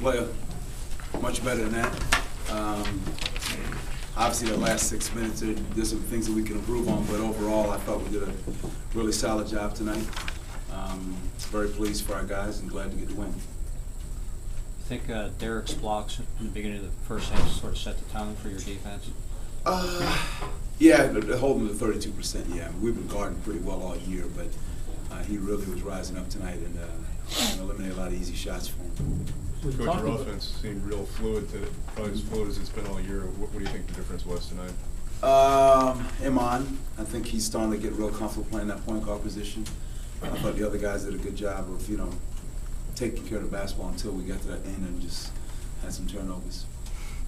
play much better than that. Obviously, the last 6 minutes, there's some things that we can improve on, but overall, I thought we did a really solid job tonight. Very pleased for our guys and glad to get the win. I think Derek's blocks in the beginning of the first half sort of set the tone for your defense. Yeah, holding to 32%. Yeah, we've been guarding pretty well all year, but he really was rising up tonight and eliminated a lot of easy shots for him. Coach, your offense seemed real fluid today, probably as fluid as it's been all year. What do you think the difference was tonight? Iman, I think he's starting to get real comfortable playing that point guard position. I thought the other guys did a good job of, taking care of the basketball until we got to that end and just had some turnovers.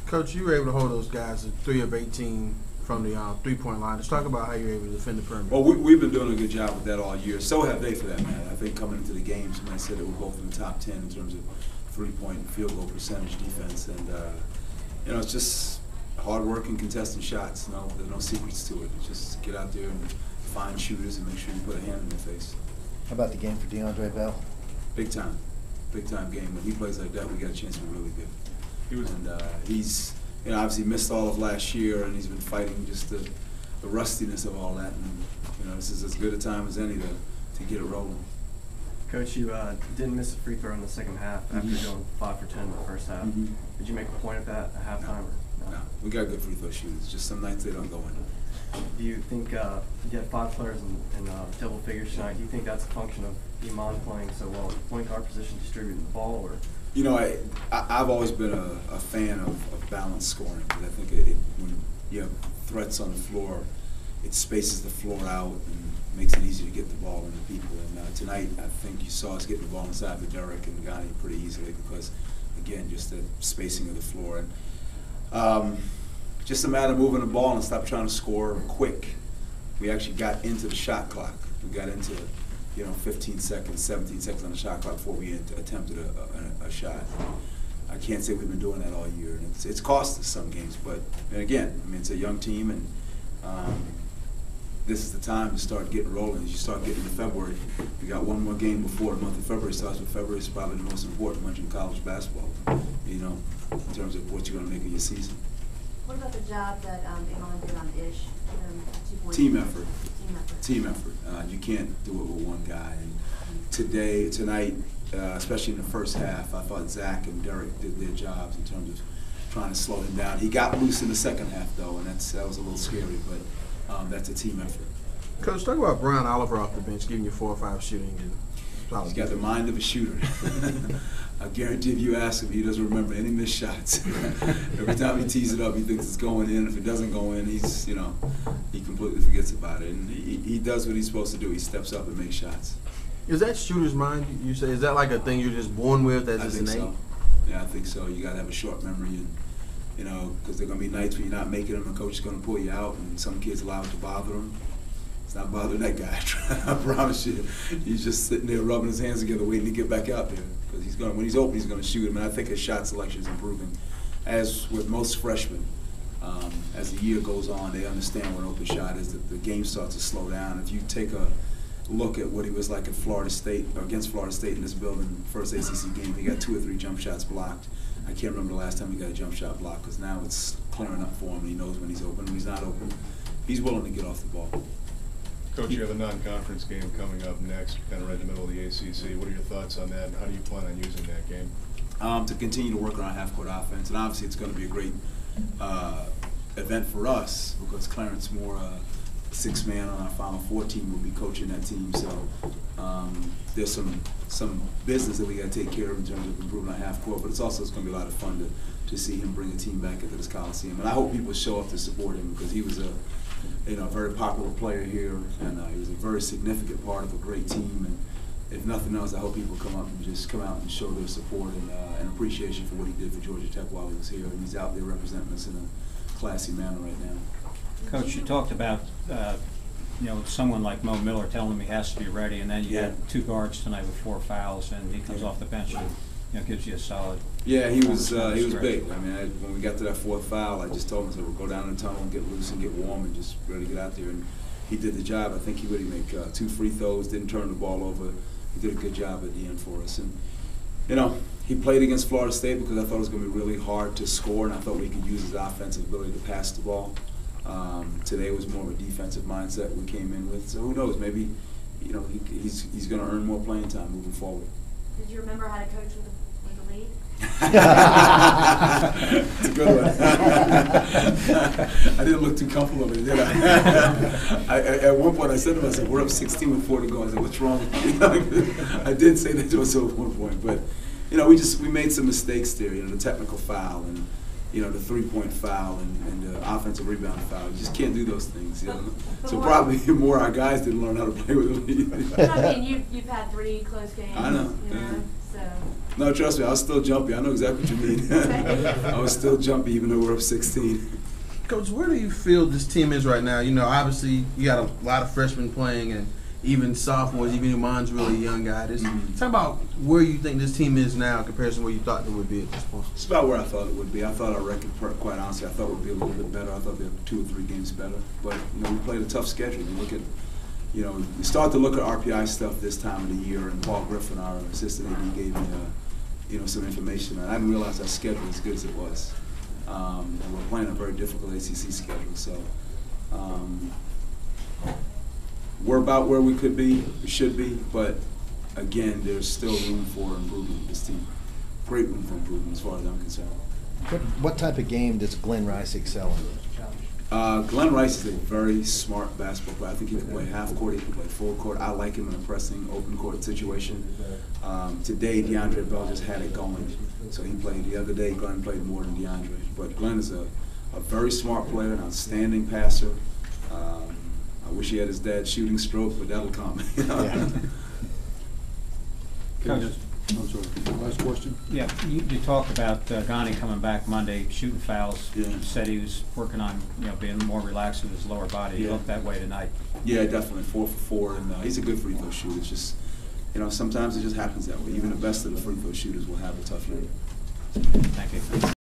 Coach, you were able to hold those guys at 3 of 18 from the three-point line. Let's talk about how you were able to defend the perimeter. Well, we've been doing a good job with that all year. So have they, for that matter. I think coming into the game, somebody said that we're both in the top 10 in terms of three-point and field goal percentage defense. And, it's just hard work and contesting shots. There's no secrets to it. It's just get out there and find shooters and make sure you put a hand in their face. How about the game for DeAndre Bell? Big time game. When he plays like that, we got a chance to be really good. He's obviously missed all of last year, and he's been fighting just the rustiness of all that. And this is as good a time as any to get it rolling. Coach, you didn't miss a free throw in the second half after going 5 for 10 in the first half. Did you make a point of that at halftime? No, we got good free throw shooters. Just some nights they don't go in. Do you think you had 5 players in double figures tonight? Do you think that's a function of Iman playing so well, point guard position, distributing the ball, or? I've always been a fan of balanced scoring. I think when you have threats on the floor, it spaces the floor out and makes it easy to get the ball into people. And tonight, I think you saw us getting the ball inside the Derek and Ghani pretty easily because, again, just the spacing of the floor. And just a matter of moving the ball and stop trying to score quick. We actually got into the shot clock. We got into 15 seconds, 17 seconds on the shot clock before we attempted a shot. I can't say we've been doing that all year, and it's cost us some games. But again, it's a young team, and this is the time to start getting rolling. As you start getting into February, we got one more game before the month of February starts. But February is probably the most important month in college basketball. In terms of what you're going to make of your season. What about the job that Iman did on Ish? 2 points. Team effort. Team effort. You can't do it with one guy. And tonight, especially in the first half, I thought Zach and Derek did their jobs in terms of trying to slow him down. He got loose in the second half, though, and that was a little scary, but that's a team effort. Coach, talk about Brian Oliver off the bench, giving you 4 or 5 shooting. He's got the mind of a shooter. I guarantee if you ask him, he doesn't remember any missed shots. Every time he tees it up, he thinks it's going in. If it doesn't go in, he completely forgets about it. And he does what he's supposed to do. He steps up and makes shots. Is that shooter's mind, you say? Is that like a thing you're just born with that's just innate? So. Yeah, I think so. You got to have a short memory, and because there are going to be nights when you're not making them, and coach is going to pull you out, and some kids allow it to bother them. It's not bothering that guy. I promise you. He's just sitting there rubbing his hands together, waiting to get back out there. Because when he's open, he's going to shoot him. And I think his shot selection is improving. As with most freshmen, as the year goes on, they understand what an open shot is. That the game starts to slow down. If you take a look at what he was like at Florida State, or against Florida State in this building, first ACC game, he got 2 or 3 jump shots blocked. I can't remember the last time he got a jump shot blocked because now it's clearing up for him. And he knows when he's open. When he's not open, he's willing to get off the ball. Coach, you have a non-conference game coming up next, kind of right in the middle of the ACC. What are your thoughts on that, and how do you plan on using that game? To continue to work on our half-court offense, and obviously it's going to be a great event for us because Clarence Moore, 6th man on our Final Four team, will be coaching that team. So there's some business that we got to take care of in terms of improving our half-court, but it's going to be a lot of fun to see him bring a team back into this Coliseum. And I hope people show up to support him because he was a very popular player here, and he was a very significant part of a great team. And if nothing else, I hope people come out and show their support and appreciation for what he did for Georgia Tech while he was here. And he's out there representing us in a classy manner right now. Coach, you talked about someone like Mo Miller telling him he has to be ready, and then you had 2 guards tonight with 4 fouls, and he comes off the bench and gives you a solid. Yeah, he was big. I mean, when we got to that 4th foul, I just told him, we'll go down in the tunnel and get loose and get warm and just ready to get out there. And he did the job. I think he really made 2 free throws, didn't turn the ball over. He did a good job at the end for us. And He played against Florida State because I thought it was going to be really hard to score, and I thought we could use his offensive ability to pass the ball. Today was more of a defensive mindset we came in with. So who knows? Maybe, he's going to earn more playing time moving forward. Did you remember how to coach with the lead? It's a good one. I didn't look too comfortable with it, did I? At one point, I said to myself, "We're up 16 with 4 to go." I said, "What's wrong with me?" I did say that to myself at one point, but we made some mistakes there. The technical foul and the 3-point foul and the offensive rebound foul. You just can't do those things. So probably more our guys didn't learn how to play with the lead. I mean, you've had 3 close games. I know. So. No, trust me, I was still jumpy. I know exactly what you mean. I was still jumpy even though we're up 16. Coach, where do you feel this team is right now? Obviously you got a lot of freshmen playing and even sophomores, even Iman's really a young guy. Talk about where you think this team is now in comparison to where you thought they would be at this point. It's about where I thought it would be. I thought our record, quite honestly, I thought would be a little bit better. I thought they had 2 or 3 games better. But we played a tough schedule. You look at, we start to look at RPI stuff this time of the year, and Paul Griffin, our assistant AD, gave me some information, and I didn't realize our schedule as good as it was. And we're playing a very difficult ACC schedule, so we're about where we could be, we should be, but again, there's still room for improvement with this team. Great room for improvement as far as I'm concerned. What type of game does Glenn Rice excel in? Glenn Rice is a very smart basketball player. I think he can play half court, he can play full court. I like him in a pressing, open court situation. Today, DeAndre Bell just had it going. So he played the other day. Glenn played more than DeAndre. But Glenn is a very smart player, an outstanding passer. I wish he had his dad's shooting stroke, but that'll come. Yeah. Coach, I'm sorry, last question? yeah, you talked about Ghani coming back Monday, shooting fouls. Yeah. You said he was working on being more relaxed with his lower body. He Yeah. looked that way tonight. Yeah, definitely 4 for 4, and he's a good free throw shooter. It's just, sometimes it just happens that way. Even the best of the free throw shooters will have a tough night. Thank you.